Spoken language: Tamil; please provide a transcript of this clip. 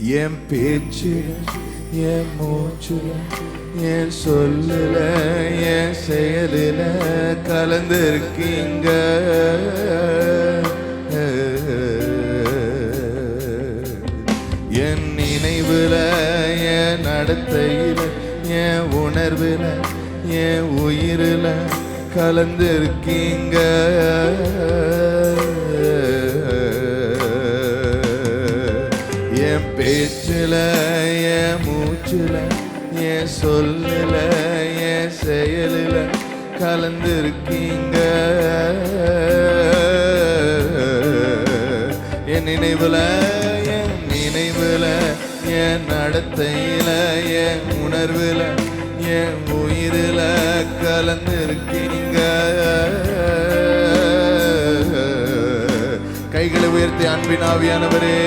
என் பேச்சில என் மூச்சுல என் சொல்லுல என் செயலில கலந்திருக்கீங்க. என் நினைவுல என் நடத்தையில என் உணர்வுல என் உயிரில கலந்திருக்கீங்க. என் பேச்சுல என் மூச்சுல என் சொல்லுல என் செயலில கலந்திருக்கீங்க. என் நினைவுல என் நடத்தையில என் உணர்வுல என் உயிரில கலந்திருக்கீங்க. கைகளை உயர்த்தி அன்பின் ஆவியானவரே